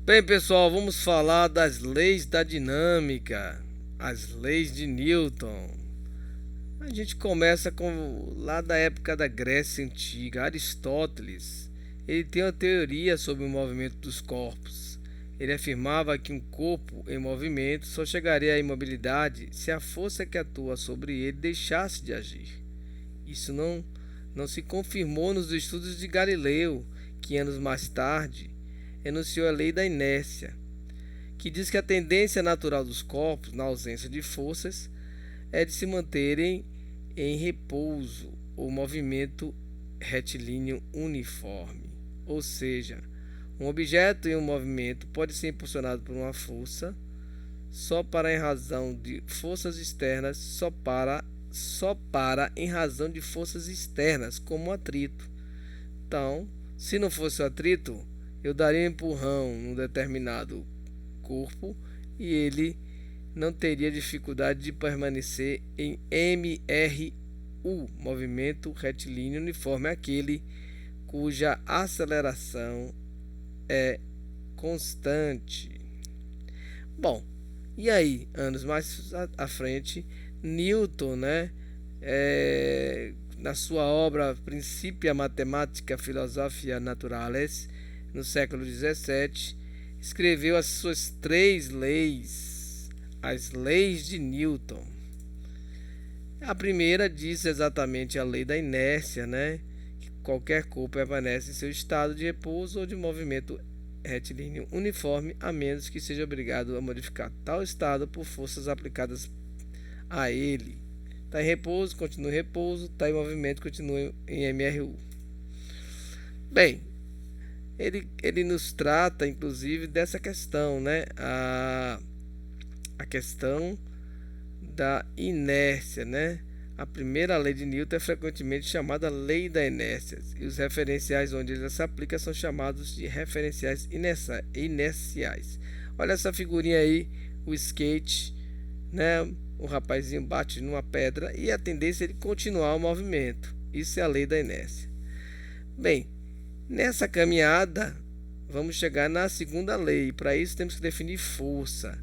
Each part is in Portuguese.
Bem, pessoal, vamos falar das leis da dinâmica, as leis de Newton. A gente começa com lá da época da Grécia Antiga, Aristóteles. Ele tem uma teoria sobre o movimento dos corpos. Ele afirmava que um corpo em movimento só chegaria à imobilidade se a força que atua sobre ele deixasse de agir. Isso não se confirmou nos estudos de Galileu, que anos mais tarde enunciou a lei da inércia, que diz que a tendência natural dos corpos, na ausência de forças, é de se manterem em repouso ou movimento retilíneo uniforme. Ou seja, um objeto em um movimento pode ser impulsionado por uma força só para em razão de forças externas, só para em razão de forças externas, como o atrito. Então, se não fosse o atrito, eu daria um empurrão num determinado corpo e ele não teria dificuldade de permanecer em MRU, movimento retilíneo uniforme, aquele cuja aceleração é constante. Bom, e aí, anos mais à frente, Newton, na sua obra Principia Mathematica Philosophiae Naturalis, no século XVII, escreveu as suas três leis, as leis de Newton. A primeira diz exatamente a lei da inércia, que qualquer corpo permanece em seu estado de repouso ou de movimento retilíneo uniforme, a menos que seja obrigado a modificar tal estado por forças aplicadas a ele. Está em repouso, continua em repouso, está em movimento, continua em MRU. Bem, ele nos trata, inclusive, dessa questão, a questão da inércia, A primeira lei de Newton é frequentemente chamada lei da inércia, e os referenciais onde ela se aplica são chamados de referenciais inerciais. Olha essa figurinha aí, o skate, O rapazinho bate numa pedra e a tendência é ele continuar o movimento. Isso é a lei da inércia. Bem, nessa caminhada, vamos chegar na segunda lei. Para isso, temos que definir força.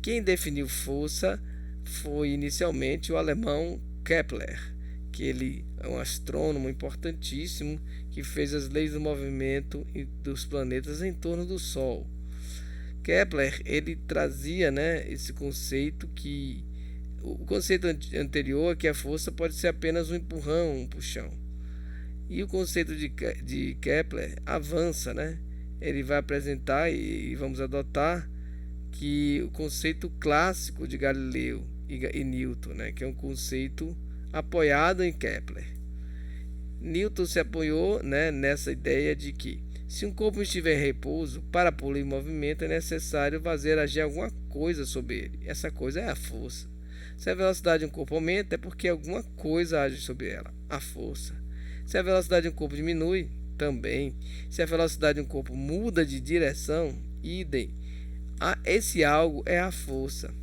Quem definiu força foi inicialmente o alemão Kepler, que ele é um astrônomo importantíssimo que fez as leis do movimento dos planetas em torno do Sol. Kepler ele trazia, esse conceito que o conceito anterior é que a força pode ser apenas um empurrão, um puxão. E o conceito de Kepler avança, Ele vai apresentar e vamos adotar que o conceito clássico de Galileu e Newton, que é um conceito apoiado em Kepler. Newton se apoiou, nessa ideia de que se um corpo estiver em repouso, para pô-lo em movimento é necessário fazer agir alguma coisa sobre ele. Essa coisa é a força. Se a velocidade de um corpo aumenta, é porque alguma coisa age sobre ela, a força. Se a velocidade de um corpo diminui, também. Se a velocidade de um corpo muda de direção, idem. Esse algo é a força.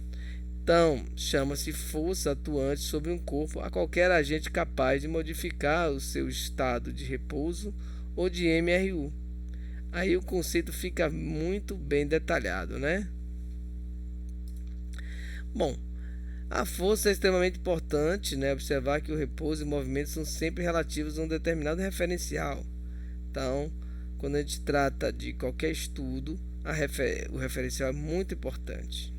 Então, chama-se força atuante sobre um corpo a qualquer agente capaz de modificar o seu estado de repouso ou de MRU. Aí o conceito fica muito bem detalhado, Bom, a força é extremamente importante, observar que o repouso e o movimento são sempre relativos a um determinado referencial. Então, quando a gente trata de qualquer estudo, o referencial é muito importante.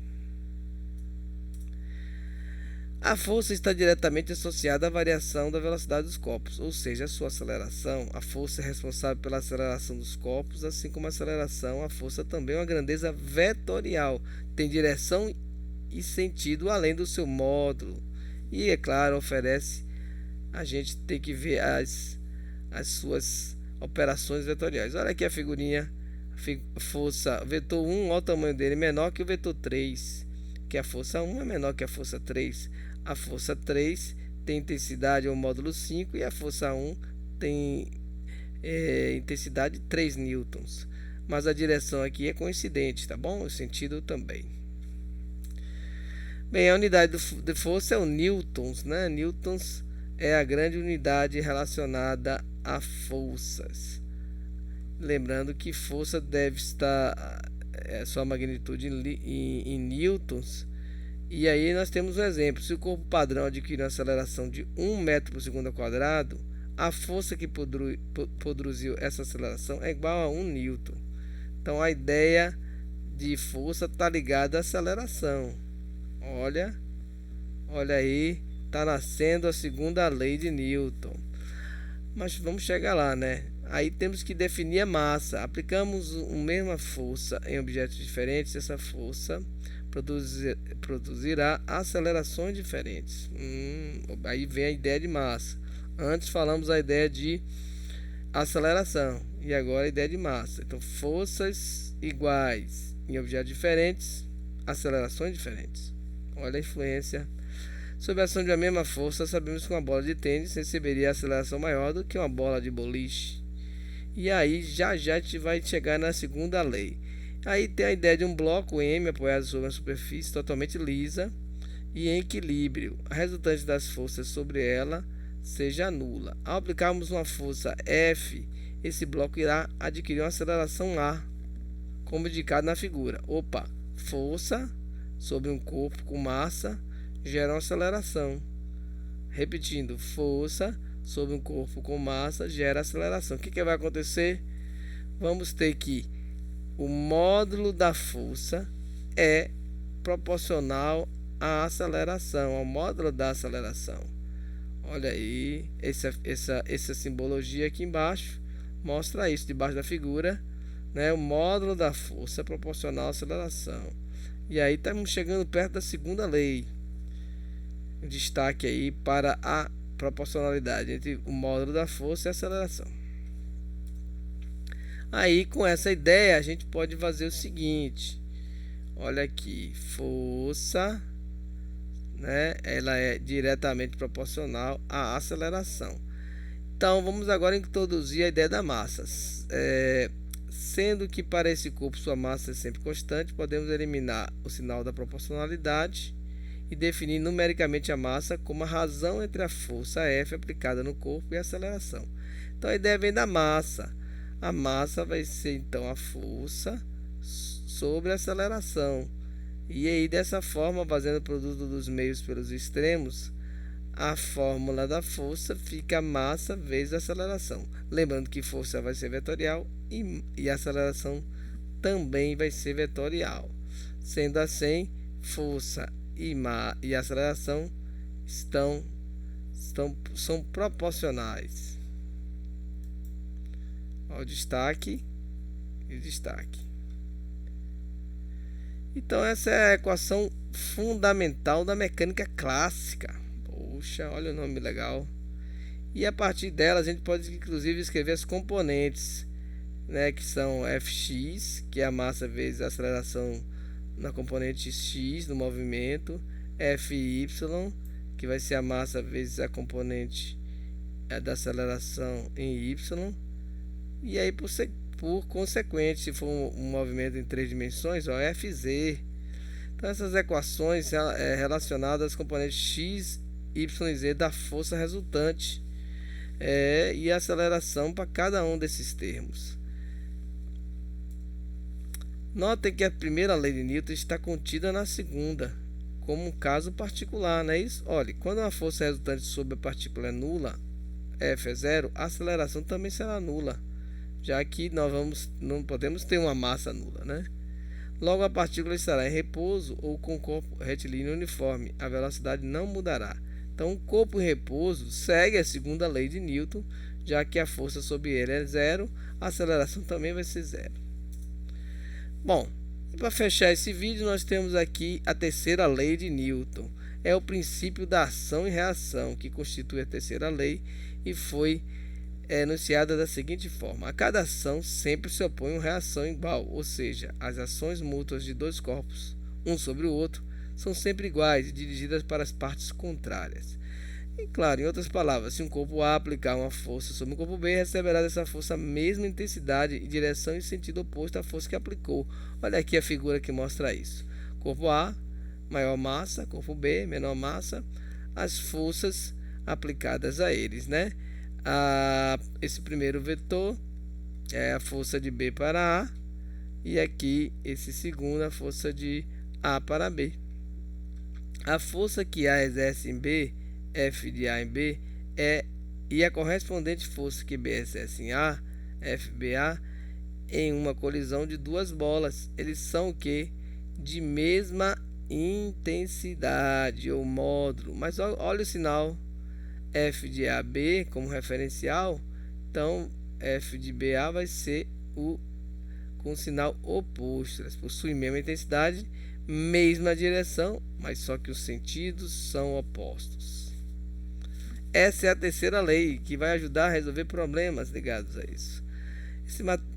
A força está diretamente associada à variação da velocidade dos corpos, ou seja, a sua aceleração. A força é responsável pela aceleração dos corpos, assim como a aceleração, a força também é uma grandeza vetorial, tem direção e sentido além do seu módulo. E, é claro, oferece a gente ter que ver as suas operações vetoriais. Olha aqui a figurinha, força, vetor 1, olha o tamanho dele, menor que o vetor 3, que a força 1 é menor que a força 3. A força 3 tem intensidade ou módulo 5 e a força 1 tem intensidade 3 newtons. Mas a direção aqui é coincidente, tá bom? O sentido também. Bem, a unidade de força é o newtons, Newtons é a grande unidade relacionada a forças. Lembrando que força deve estar sua magnitude em newtons. E aí nós temos um exemplo: se o corpo padrão adquire uma aceleração de 1 metro por segundo ao quadrado, a força que produziu essa aceleração é igual a 1 newton. Então a ideia de força está ligada à aceleração. Olha aí, está nascendo a segunda lei de Newton. Mas vamos chegar lá, né? Aí temos que definir a massa. Aplicamos a mesma força em objetos diferentes, essa força produzirá acelerações diferentes. Aí vem a ideia de massa. Antes falamos a ideia de aceleração e agora a ideia de massa. Então, forças iguais em objetos diferentes, acelerações diferentes. Olha a influência. Sob a ação de uma mesma força, sabemos que uma bola de tênis receberia aceleração maior do que uma bola de boliche. E aí já a gente vai chegar na segunda lei. Aí tem a ideia de um bloco M apoiado sobre uma superfície totalmente lisa e em equilíbrio. A resultante das forças sobre ela seja nula. Ao aplicarmos uma força F, esse bloco irá adquirir uma aceleração A, como indicado na figura. Força sobre um corpo com massa gera uma aceleração. Repetindo, força sobre um corpo com massa gera aceleração. O que vai acontecer? Vamos ter que o módulo da força é proporcional à aceleração, ao módulo da aceleração. Olha aí, essa simbologia aqui embaixo mostra isso, debaixo da figura, né? O módulo da força é proporcional à aceleração. E aí estamos chegando perto da segunda lei. Destaque aí para a proporcionalidade entre o módulo da força e a aceleração. Aí, com essa ideia, a gente pode fazer o seguinte. Olha aqui, força, né? Ela é diretamente proporcional à aceleração. Então, vamos agora introduzir a ideia da massa. Sendo que para esse corpo sua massa é sempre constante, podemos eliminar o sinal da proporcionalidade e definir numericamente a massa como a razão entre a força F aplicada no corpo e a aceleração. Então, a ideia vem da massa. A massa vai ser então a força sobre a aceleração. E aí, dessa forma, fazendo o produto dos meios pelos extremos, a fórmula da força fica massa vezes aceleração. Lembrando que força vai ser vetorial e aceleração também vai ser vetorial. Sendo assim, força e aceleração são proporcionais. O destaque e o destaque. Então essa é a equação fundamental da mecânica clássica. Poxa, olha o nome legal. E a partir dela a gente pode inclusive escrever as componentes, né, que são Fx, que é a massa vezes a aceleração na componente x do movimento, Fy, que vai ser a massa vezes a componente da aceleração em y. E aí, por consequente, se for um movimento em 3 dimensões, Fz. Então, essas equações relacionadas às componentes x, y e z da força resultante e a aceleração para cada um desses termos. Notem que a primeira lei de Newton está contida na segunda, como um caso particular, não é isso? Olha, quando uma força resultante sobre a partícula é nula, F é zero, a aceleração também será nula, já que não podemos ter uma massa nula, né? Logo, a partícula estará em repouso ou com corpo retilíneo uniforme. A velocidade não mudará. Então, o corpo em repouso segue a segunda lei de Newton, já que a força sobre ele é zero, a aceleração também vai ser zero. Bom, para fechar esse vídeo, nós temos aqui a terceira lei de Newton. É o princípio da ação e reação, que constitui a terceira lei e foi enunciada da seguinte forma: a cada ação sempre se opõe uma reação igual, ou seja, as ações mútuas de dois corpos, um sobre o outro, são sempre iguais e dirigidas para as partes contrárias. E claro, em outras palavras, se um corpo A aplicar uma força sobre um corpo B, receberá dessa força a mesma intensidade e direção e sentido oposto à força que aplicou. Olha aqui a figura que mostra isso. Corpo A, maior massa, corpo B, menor massa, as forças aplicadas a eles, né? Esse primeiro vetor é a força de B para A e aqui esse segundo a força de A para B. A força que A exerce em B, F de A em B, e a correspondente força que B exerce em A, FBA, em uma colisão de duas bolas. Eles são o que? De mesma intensidade ou módulo. Mas olha o sinal F de AB como referencial. Então F de BA vai ser com o sinal oposto. Elas possuem mesma intensidade, mesma direção, mas só que os sentidos são opostos. Essa é a terceira lei que vai ajudar a resolver problemas ligados a isso.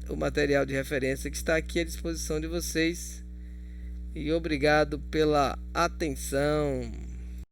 O material de referência que está aqui à disposição de vocês. E obrigado pela atenção.